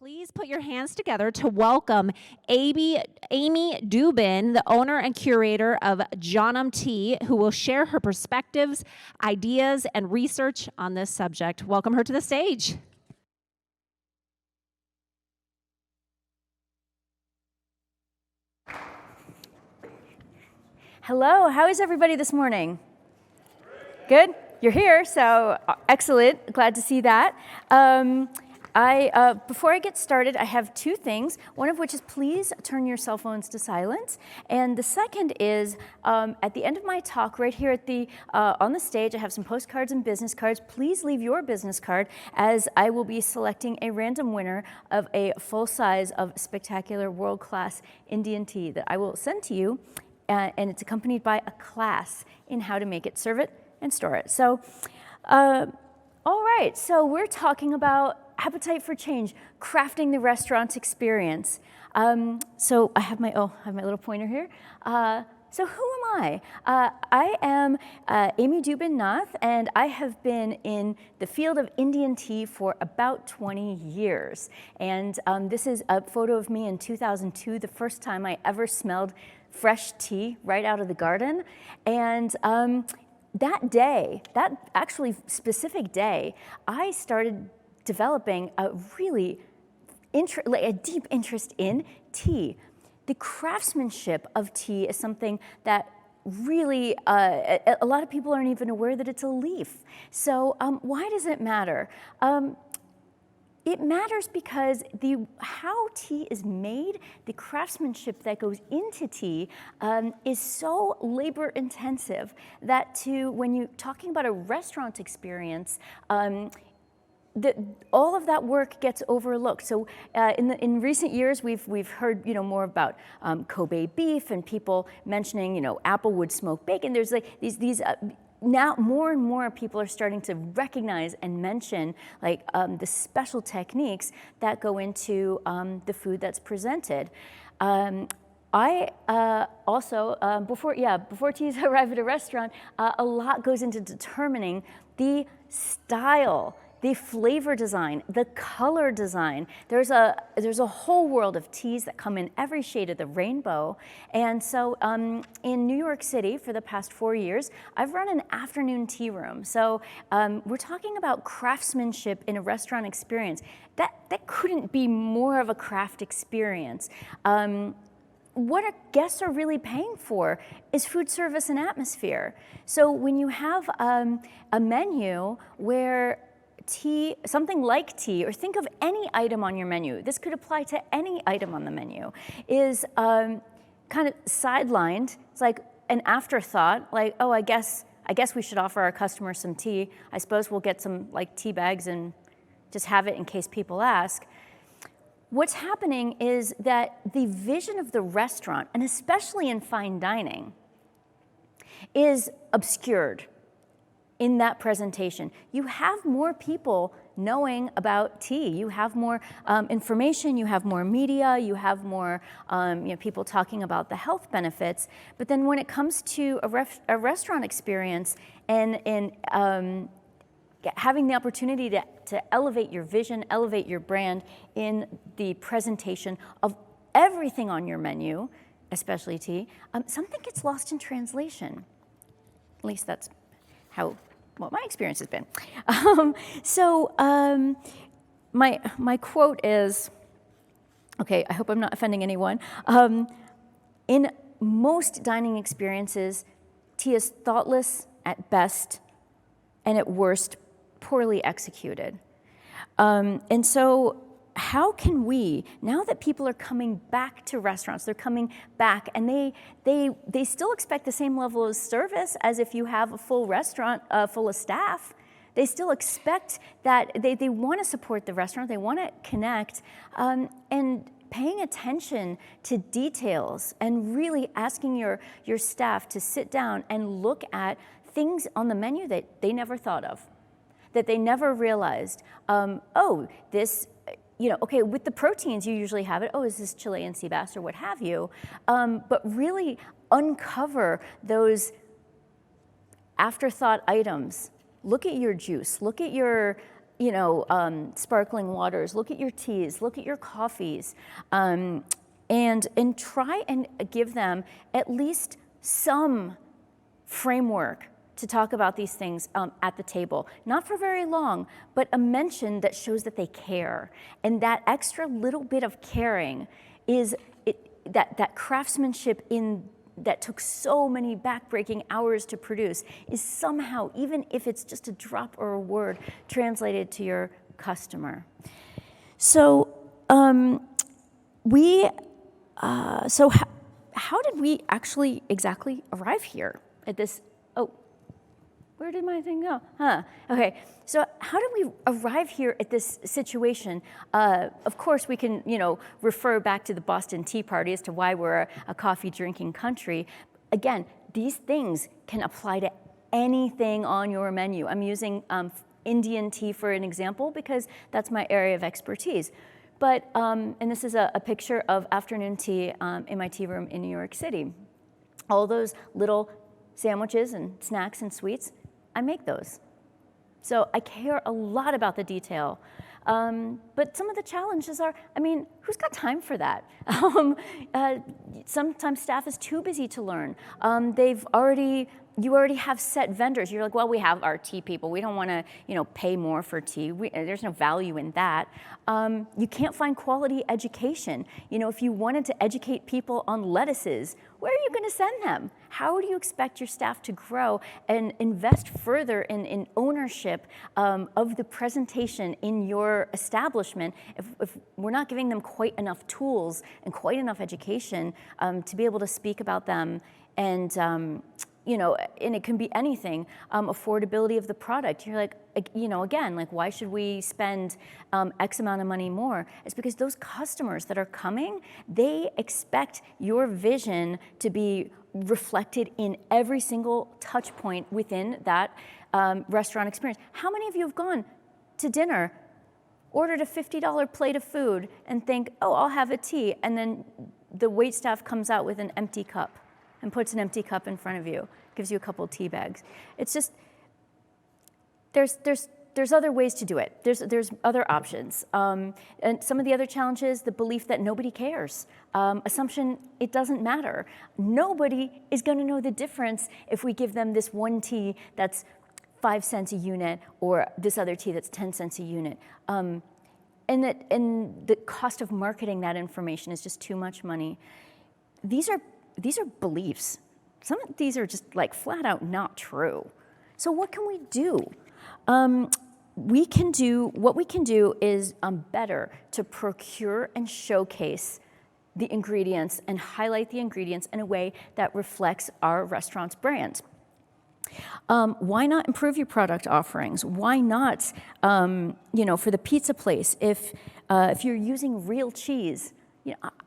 Please put your hands together to welcome Amy Dubin, the owner and curator of Jonum Tea, who will share her perspectives, ideas, and research on this subject. Welcome her to the stage. Hello, how is everybody this morning? Good? You're here, so excellent. Glad to see that. Before I get started, I have two things, one of which is please turn your cell phones to silent. And the second is, at the end of my talk, right here at on the stage, I have some postcards and business cards. Please leave your business card, as I will be selecting a random winner of a full size of spectacular world-class Indian tea that I will send to you. And it's accompanied by a class in how to make it, serve it, and store it. So, all right, so we're talking about appetite for change, crafting the restaurant experience. So I have my little pointer here. So who am I? I am Amy Dubin Nath, and I have been in the field of Indian tea for about 20 years. And this is a photo of me in 2002, the first time I ever smelled fresh tea right out of the garden. And that day, that actually specific day, I started developing a really a deep interest in tea. The craftsmanship of tea is something that really, a lot of people aren't even aware that it's a leaf. So why does it matter? It matters because how tea is made, the craftsmanship that goes into tea is so labor intensive that when you're talking about a restaurant experience, all of that work gets overlooked. So in recent years, we've heard more about Kobe beef and people mentioning applewood smoked bacon. There's like these. Now more and more people are starting to recognize and mention the special techniques that go into the food that's presented. I also, before teas arrive at a restaurant, a lot goes into determining the style, the flavor design, the color design. There's a whole world of teas that come in every shade of the rainbow. And so in New York City for the past 4 years, I've run an afternoon tea room. So we're talking about craftsmanship in a restaurant experience. That couldn't be more of a craft experience. What our guests are really paying for is food service and atmosphere. So when you have a menu where tea, something like tea, or think of any item on your menu, this could apply to any item on the menu, is kind of sidelined. It's like an afterthought, like, oh, I guess we should offer our customers some tea. I suppose we'll get some tea bags and just have it in case people ask. What's happening is that the vision of the restaurant, and especially in fine dining, is obscured in that presentation. You have more people knowing about tea. You have more information, you have more media, you have more people talking about the health benefits. But then when it comes to a restaurant experience and having the opportunity to elevate your vision, elevate your brand in the presentation of everything on your menu, especially tea, something gets lost in translation. At least that's what my experience has been. My quote is, okay, I hope I'm not offending anyone. In most dining experiences, tea is thoughtless at best, and at worst, poorly executed. And so how can we, now that people are coming back to restaurants, they're coming back and they still expect the same level of service as if you have a full restaurant full of staff. They still expect that they want to support the restaurant, they want to connect, and paying attention to details and really asking your staff to sit down and look at things on the menu that they never thought of, that they never realized. Okay, with the proteins, you usually have it, is this Chilean sea bass or what have you, but really uncover those afterthought items. Look at your juice, look at your sparkling waters, look at your teas, look at your coffees, and try and give them at least some framework to talk about these things at the table. Not for very long, but a mention that shows that they care. And that extra little bit of caring is that craftsmanship that took so many backbreaking hours to produce is somehow, even if it's just a drop or a word, translated to your customer. So how did we actually exactly arrive here at this? Oh, where did my thing go? Okay, so how did we arrive here at this situation? Of course, we can, refer back to the Boston Tea Party as to why we're a coffee drinking country. Again, these things can apply to anything on your menu. I'm using Indian tea for an example because that's my area of expertise. But, and this is a picture of afternoon tea in my tea room in New York City. All those little sandwiches and snacks and sweets, I make those. So I care a lot about the detail. But some of the challenges are, who's got time for that? Sometimes staff is too busy to learn. You already have set vendors. You're like, well, we have our tea people. We don't want to, pay more for tea. There's no value in that. You can't find quality education. If you wanted to educate people on lettuces, where are you going to send them? How do you expect your staff to grow and invest further in ownership of the presentation in your establishment if we're not giving them quite enough tools and quite enough education to be able to speak about them and and it can be anything, affordability of the product. You're like, again, like why should we spend X amount of money more? It's because those customers that are coming, they expect your vision to be reflected in every single touch point within that restaurant experience. How many of you have gone to dinner, ordered a $50 plate of food and think, oh, I'll have a tea, and then the waitstaff comes out with an empty cup and puts an empty cup in front of you, gives you a couple of tea bags. It's just, there's other ways to do it. There's other options. And some of the other challenges, the belief that nobody cares. Assumption, it doesn't matter. Nobody is gonna know the difference if we give them this one tea that's 5 cents a unit or this other tea that's 10 cents a unit. And the cost of marketing that information is just too much money. These are beliefs. Some of these are just like flat out not true. So what can we do? What we can do is better to procure and showcase the ingredients and highlight the ingredients in a way that reflects our restaurant's brand. Why not improve your product offerings? Why not, for the pizza place, if you're using real cheese,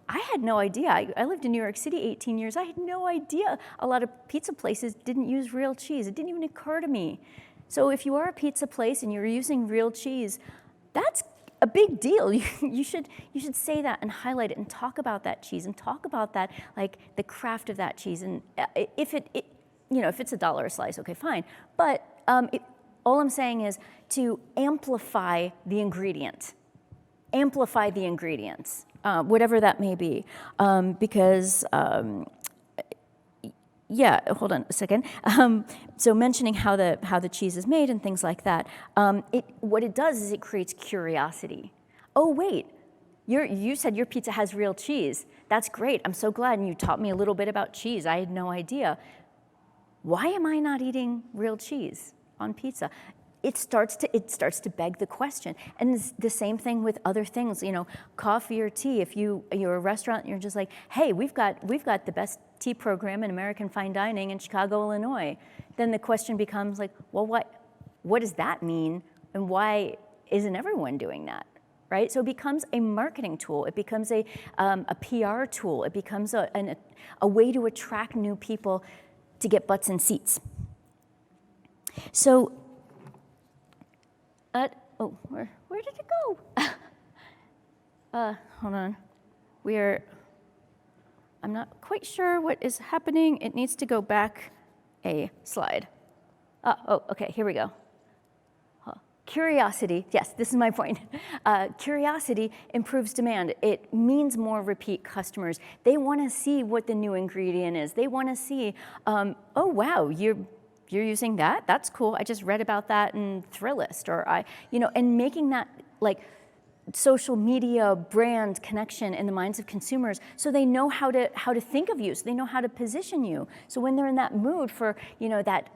I had no idea. I lived in New York City 18 years. I had no idea a lot of pizza places didn't use real cheese. It didn't even occur to me. So if you are a pizza place and you're using real cheese, that's a big deal. You should say that and highlight it and talk about that cheese and talk about that, like the craft of that cheese. And if it's $1 a slice, okay, fine. But all I'm saying is to amplify the ingredient. Amplify the ingredients. Whatever that may be, because, hold on a second. So mentioning how the cheese is made and things like that, what it does is it creates curiosity. Oh wait, you said your pizza has real cheese. That's great. I'm so glad, and you taught me a little bit about cheese. I had no idea. Why am I not eating real cheese on pizza? It starts to beg the question. And it's the same thing with other things, coffee or tea. If you're a restaurant and you're just like, hey, we've got the best tea program in American fine dining in Chicago, Illinois, then the question becomes like, well, what does that mean? And why isn't everyone doing that? Right? So it becomes a marketing tool. It becomes a PR tool. It becomes a way to attract new people to get butts in seats. So, where did it go? Hold on. I'm not quite sure what is happening. It needs to go back a slide. Okay, here we go. Curiosity, yes, this is my point. Curiosity improves demand. It means more repeat customers. They want to see what the new ingredient is. They want to see, oh wow, you're using that? That's cool. I just read about that in Thrillist, or and making that like social media brand connection in the minds of consumers, so they know how to think of you, so they know how to position you. So when they're in that mood for that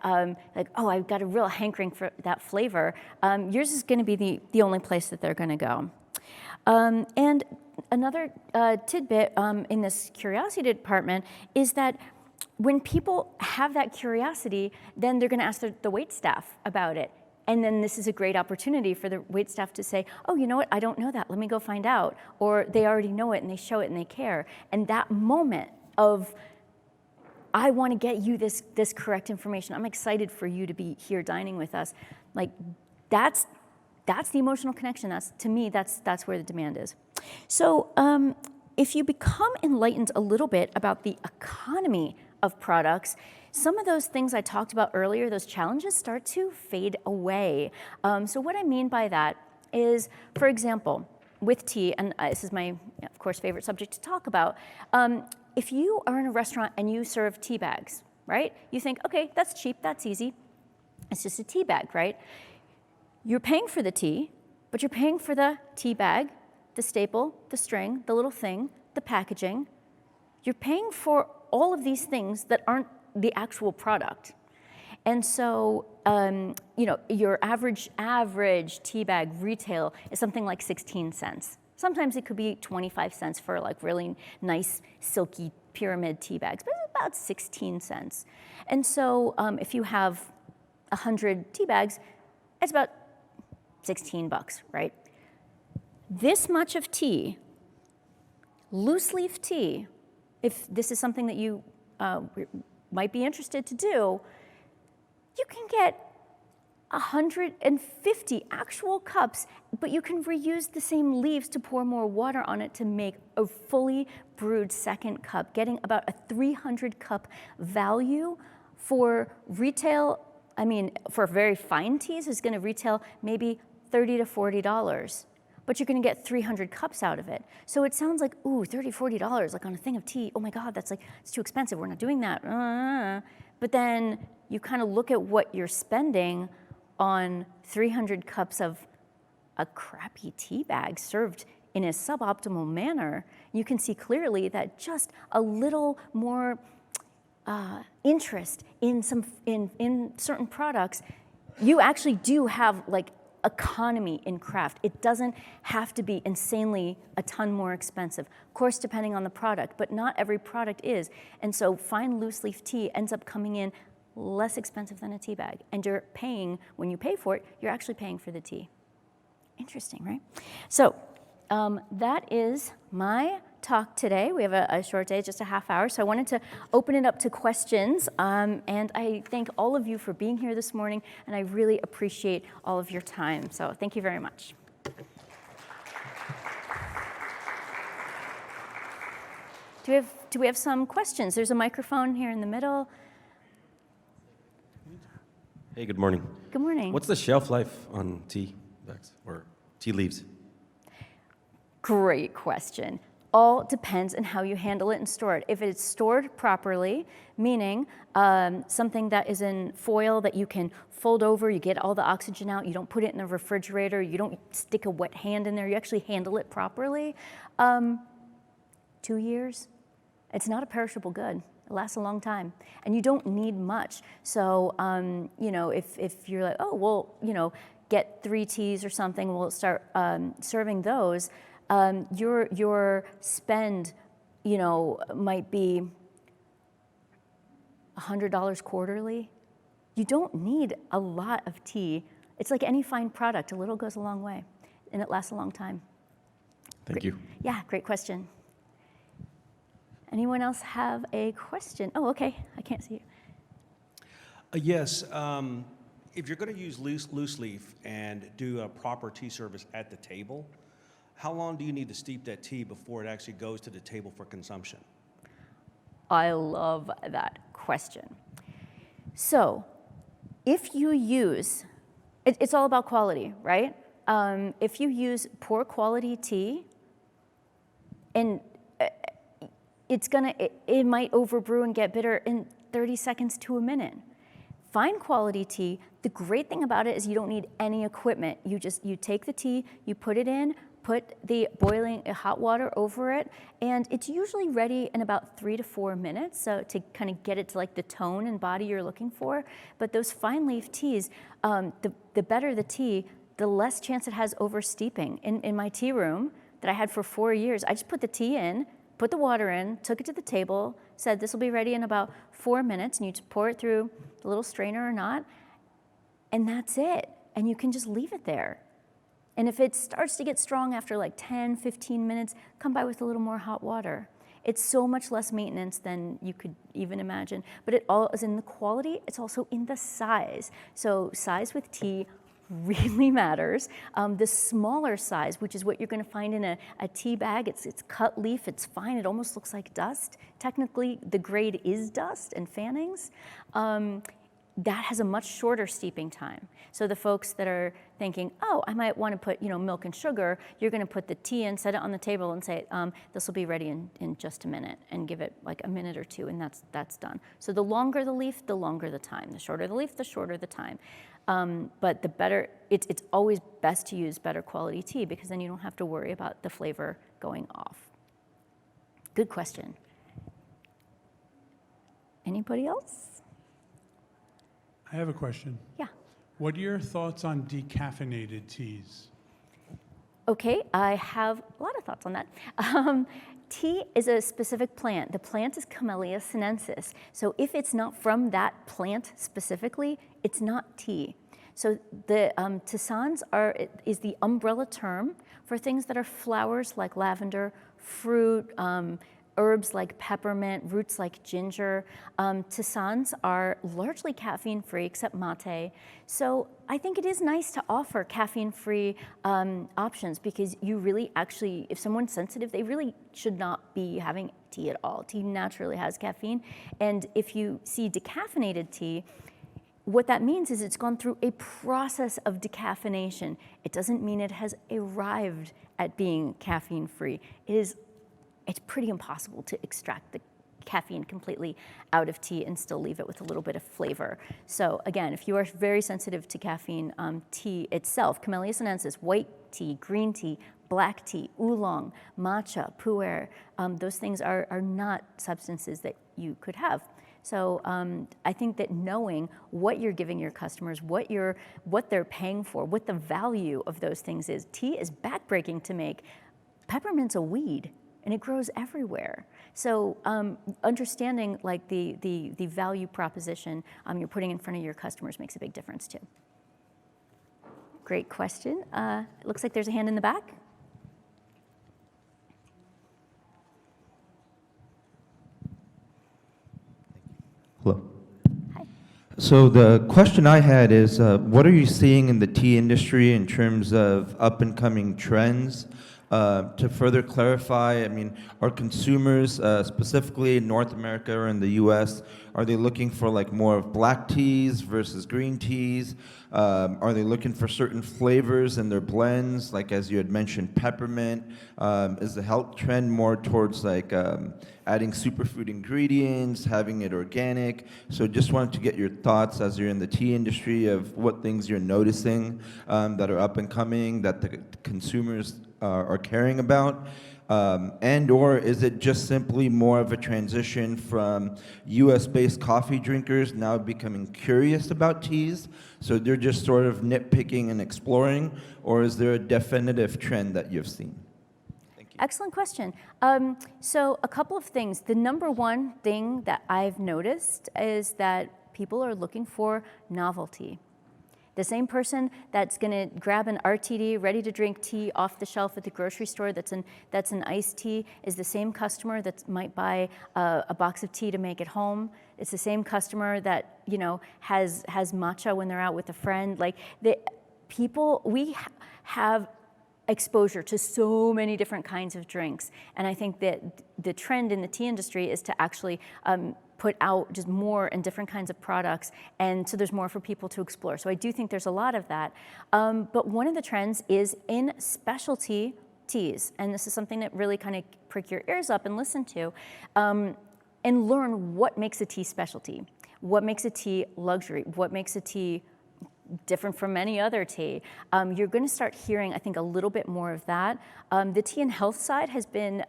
like, oh, I've got a real hankering for that flavor, yours is going to be the only place that they're going to go. And another tidbit in this curiosity department is that when people have that curiosity, then they're going to ask the wait staff about it. And then this is a great opportunity for the waitstaff to say, oh, you know what, I don't know that, let me go find out. Or they already know it and they show it and they care. And that moment of, I want to get you this correct information, I'm excited for you to be here dining with us, like that's the emotional connection. To me, that's where the demand is. So if you become enlightened a little bit about the economy of products, some of those things I talked about earlier, those challenges start to fade away. So what I mean by that is, for example, with tea, and this is my, of course, favorite subject to talk about, if you are in a restaurant and you serve tea bags, right? You think, okay, that's cheap, that's easy. It's just a tea bag, right? You're paying for the tea, but you're paying for the tea bag, the staple, the string, the little thing, the packaging. You're paying for all of these things that aren't the actual product. And so, your average tea bag retail is something like 16 cents. Sometimes it could be 25 cents for like really nice, silky pyramid tea bags, but it's about 16 cents. And so if you have 100 tea bags, it's about 16 bucks, right? This much of tea, loose leaf tea, if this is something that you might be interested to do, you can get 150 actual cups, but you can reuse the same leaves to pour more water on it to make a fully brewed second cup, getting about a 300 cup value for retail. I mean, for very fine teas, it's going to retail maybe $30 to $40. But you're going to get 300 cups out of it. So it sounds like, ooh, $30, $40, like on a thing of tea. Oh my God, that's like, it's too expensive. We're not doing that. But then you kind of look at what you're spending on 300 cups of a crappy tea bag served in a suboptimal manner. You can see clearly that just a little more interest in certain products, you actually do have like economy in craft. It doesn't have to be insanely a ton more expensive. Of course, depending on the product, but not every product is. And so fine loose leaf tea ends up coming in less expensive than a tea bag. And you're paying, when you pay for it, you're actually paying for the tea. Interesting, right? So that is my talk today. We have a short day, just a half hour, so I wanted to open it up to questions. And I thank all of you for being here this morning, and I really appreciate all of your time. So thank you very much. Do we have some questions? There's a microphone here in the middle. Hey, good morning. Good morning. What's the shelf life on tea bags or tea leaves? Great question. All depends on how you handle it and store it. If it's stored properly, meaning something that is in foil that you can fold over, you get all the oxygen out, you don't put it in the refrigerator, you don't stick a wet hand in there, you actually handle it properly, 2 years. It's not a perishable good. It lasts a long time. And you don't need much. So, if you're like, oh, well, get 3 teas or something, we'll start serving those. Your spend, might be $100 quarterly. You don't need a lot of tea. It's like any fine product. A little goes a long way, and it lasts a long time. Thank you. Yeah, great question. Anyone else have a question? Oh, okay. I can't see you. Yes. If you're going to use loose leaf and do a proper tea service at the table, how long do you need to steep that tea before it actually goes to the table for consumption? I love that question. So, if you use It's all about quality, right? If you use poor quality tea, and it might overbrew and get bitter in 30 seconds to a minute. Fine quality tea, the great thing about it is you don't need any equipment. You take the tea, you put it in, put the boiling hot water over it, and it's usually ready in about 3 to 4 minutes, so to kind of get it to like the tone and body you're looking for. But those fine leaf teas, the better the tea, the less chance it has over steeping. In my tea room that I had for 4 years, I just put the tea in, put the water in, took it to the table, said this will be ready in about 4 minutes, and you just pour it through a little strainer or not, and that's it. And you can just leave it there. And if it starts to get strong after like 10, 15 minutes, come by with a little more hot water. It's so much less maintenance than you could even imagine. But it all is in the quality, it's also in the size. So size with tea really matters. The smaller size, which is what you're going to find in a tea bag, it's cut leaf, it's fine, it almost looks like dust. Technically, the grade is dust and fannings. That has a much shorter steeping time. So the folks that are thinking, oh, I might want to put milk and sugar, you're going to put the tea in, set it on the table, and say, this will be ready in just a minute, and give it like a minute or two, and that's done. So the longer the leaf, the longer the time. The shorter the leaf, the shorter the time. But the better, it's always best to use better quality tea, because then you don't have to worry about the flavor going off. Good question. Anybody else? I have a question. Yeah. What are your thoughts on decaffeinated teas? Okay, I have a lot of thoughts on that. Tea is a specific plant. The plant is Camellia sinensis. So if it's not from that plant specifically, it's not tea. So the tisanes is the umbrella term for things that are flowers like lavender, fruit, herbs like peppermint, roots like ginger. Tisanes are largely caffeine-free, except mate. So I think it is nice to offer caffeine-free options, because you really actually, if someone's sensitive, they really should not be having tea at all. Tea naturally has caffeine. And if you see decaffeinated tea, what that means is it's gone through a process of decaffeination. It doesn't mean it has arrived at being caffeine-free. It's pretty impossible to extract the caffeine completely out of tea and still leave it with a little bit of flavor. So again, if you are very sensitive to caffeine, tea itself, Camellia sinensis, white tea, green tea, black tea, oolong, matcha, pu'er, those things are not substances that you could have. So I think that knowing what you're giving your customers, what they're paying for, what the value of those things is. Tea is backbreaking to make. Peppermint's a weed, and it grows everywhere. So understanding like the value proposition you're putting in front of your customers makes a big difference too. Great question. It looks like there's a hand in the back. Hello. Hi. So the question I had is, what are you seeing in the tea industry in terms of up-and-coming trends? To further clarify, I mean, are consumers, specifically in North America or in the US, are they looking for like more of black teas versus green teas? Are they looking for certain flavors in their blends, like as you had mentioned, peppermint? Is the health trend more towards like adding superfood ingredients, having it organic? So just wanted to get your thoughts as you're in the tea industry of what things you're noticing that are up and coming, that the consumers are caring about, and or is it just simply more of a transition from US-based coffee drinkers now becoming curious about teas, so they're just sort of nitpicking and exploring, or is there a definitive trend that you've seen? Thank you. Excellent question. So a couple of things. The number one thing that I've noticed is that people are looking for novelty. The same person that's going to grab an RTD, ready-to-drink tea off the shelf at the grocery store that's an iced tea is the same customer that might buy a box of tea to make at home. It's the same customer that has matcha when they're out with a friend. Like we have exposure to so many different kinds of drinks, and I think that the trend in the tea industry is to actually put out just more and different kinds of products, and so there's more for people to explore. So I do think there's a lot of that. But one of the trends is in specialty teas, and this is something that really kind of prick your ears up and listen to, and learn what makes a tea specialty, what makes a tea luxury, what makes a tea different from any other tea. You're going to start hearing, I think, a little bit more of that. The tea and health side has been,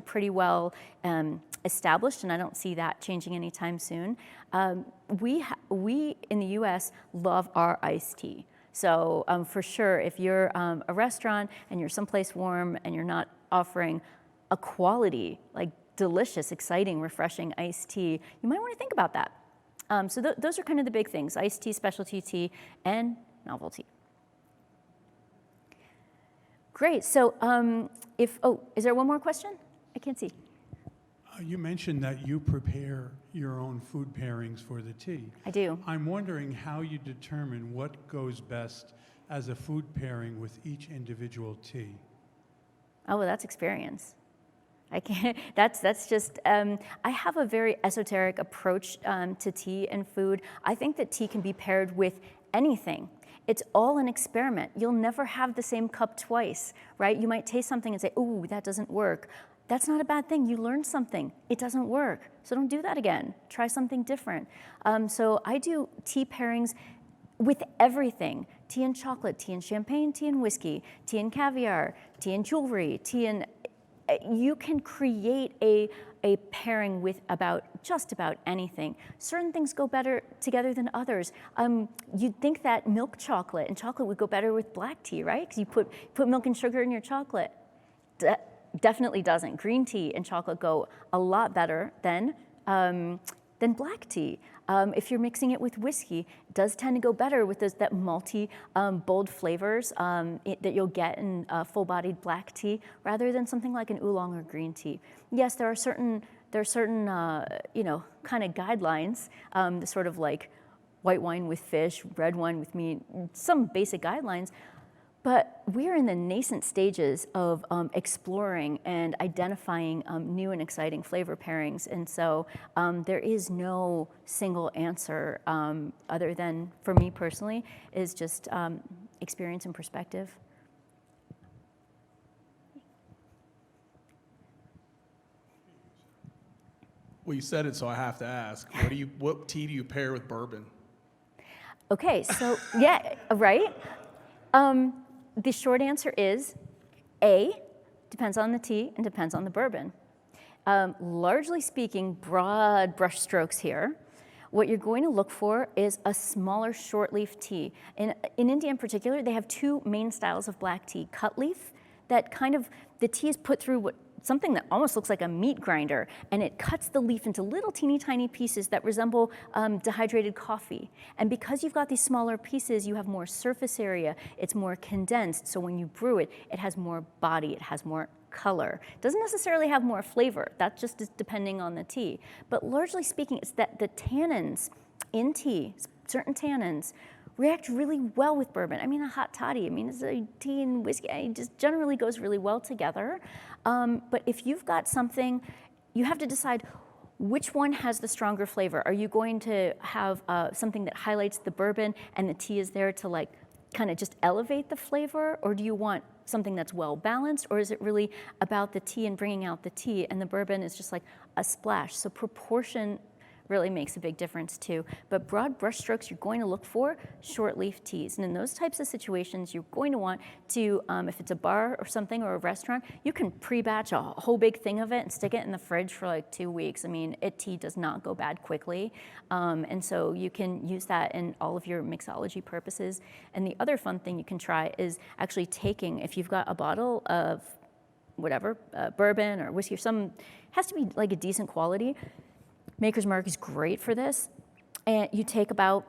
pretty well established, and I don't see that changing anytime soon. We in the U.S. love our iced tea. So for sure, if you're a restaurant and you're someplace warm and you're not offering a quality, like delicious, exciting, refreshing iced tea, you might want to think about that. So those are kind of the big things: iced tea, specialty tea, and novelty. Great. So is there one more question? I can't see. You mentioned that you prepare your own food pairings for the tea. I do. I'm wondering how you determine what goes best as a food pairing with each individual tea. Oh, well, that's experience. I can't, that's just, I have a very esoteric approach to tea and food. I think that tea can be paired with anything. It's all an experiment. You'll never have the same cup twice, right? You might taste something and say, ooh, that doesn't work. That's not a bad thing. You learned something. It doesn't work. So don't do that again. Try something different. So I do tea pairings with everything: tea and chocolate, tea and champagne, tea and whiskey, tea and caviar, tea and jewelry, tea and... You can create a pairing with just about anything. Certain things go better together than others. You'd think that milk chocolate and chocolate would go better with black tea, right? Because you put milk and sugar in your chocolate. Definitely doesn't. Green tea and chocolate go a lot better than black tea. If you're mixing it with whiskey, it does tend to go better with that malty, bold flavors that you'll get in full-bodied black tea, rather than something like an oolong or green tea. Yes, there are certain kind of guidelines, the sort of like white wine with fish, red wine with meat, some basic guidelines. But we're in the nascent stages of exploring and identifying new and exciting flavor pairings. And so there is no single answer other than, for me personally, is just experience and perspective. Well, you said it, so I have to ask. What tea do you pair with bourbon? Okay, so yeah, right? The short answer is depends on the tea and depends on the bourbon. Largely speaking, broad brush strokes here. What you're going to look for is a smaller short leaf tea. In India in particular, they have two main styles of black tea: cut leaf, that kind of, the tea is put through something that almost looks like a meat grinder, and it cuts the leaf into little teeny tiny pieces that resemble dehydrated coffee. And because you've got these smaller pieces, you have more surface area, it's more condensed, so when you brew it, it has more body, it has more color. It doesn't necessarily have more flavor, that just is depending on the tea. But largely speaking, it's that the tannins in tea, certain tannins, react really well with bourbon. I mean, a hot toddy, it's a tea and whiskey, it just generally goes really well together. But if you've got something, you have to decide which one has the stronger flavor. Are you going to have something that highlights the bourbon and the tea is there to like kind of just elevate the flavor? Or do you want something that's well balanced? Or is it really about the tea and bringing out the tea, and the bourbon is just like a splash? So proportion really makes a big difference too. But broad brushstrokes, you're going to look for short leaf teas. And in those types of situations, you're going to want to, if it's a bar or something or a restaurant, you can pre-batch a whole big thing of it and stick it in the fridge for like 2 weeks. Tea does not go bad quickly. And so you can use that in all of your mixology purposes. And the other fun thing you can try is actually taking, if you've got a bottle of whatever, bourbon or whiskey or has to be like a decent quality. Maker's Mark is great for this. And you take about,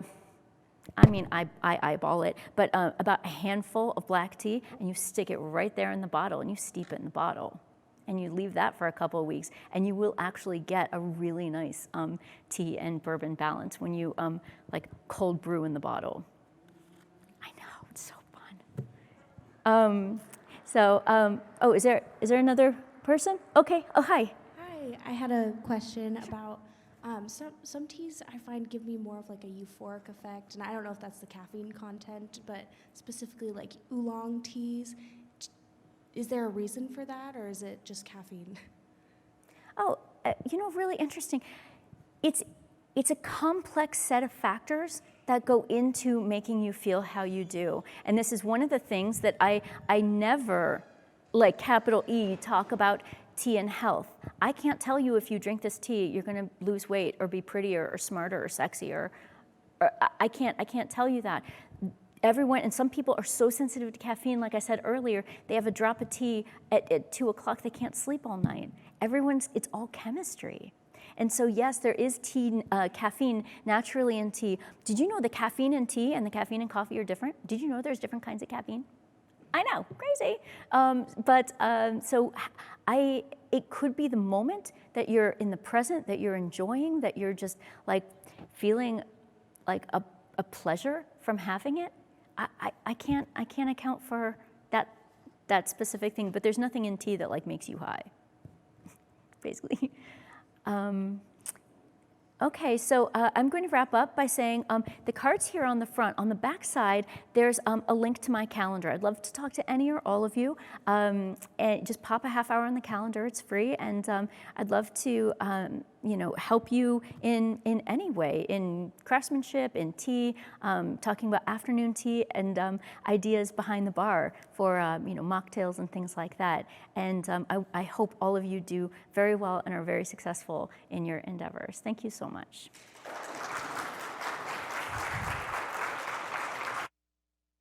I eyeball it, but about a handful of black tea, and you stick it right there in the bottle, and you steep it in the bottle. And you leave that for a couple of weeks, and you will actually get a really nice tea and bourbon balance when you like cold brew in the bottle. I know, it's so fun. Is there another person? Okay, oh, hi. Hi, I had a question about Some teas I find give me more of like a euphoric effect, and I don't know if that's the caffeine content, but specifically like oolong teas. Is there a reason for that, or is it just caffeine? Oh, really interesting. It's a complex set of factors that go into making you feel how you do. And this is one of the things that I never, like capital E, talk about tea and health. I can't tell you if you drink this tea, you're gonna lose weight or be prettier or smarter or sexier. Or I can't tell you that. Everyone, and some people are so sensitive to caffeine, like I said earlier, they have a drop of tea at 2 o'clock, they can't sleep all night. It's all chemistry. And so yes, there is caffeine naturally in tea. Did you know the caffeine in tea and the caffeine in coffee are different? Did you know there's different kinds of caffeine? I know, crazy. It could be the moment that you're in the present, that you're enjoying, that you're just like feeling like a pleasure from having it. I can't account for that specific thing, but there's nothing in tea that like makes you high, basically. Okay, so I'm going to wrap up by saying the card's here on the front. On the back side, there's a link to my calendar. I'd love to talk to any or all of you. And just pop a half hour on the calendar. It's free, and I'd love to help you in any way, in craftsmanship, in tea, talking about afternoon tea, and ideas behind the bar for mocktails and things like that. And I hope all of you do very well and are very successful in your endeavors. Thank you so much.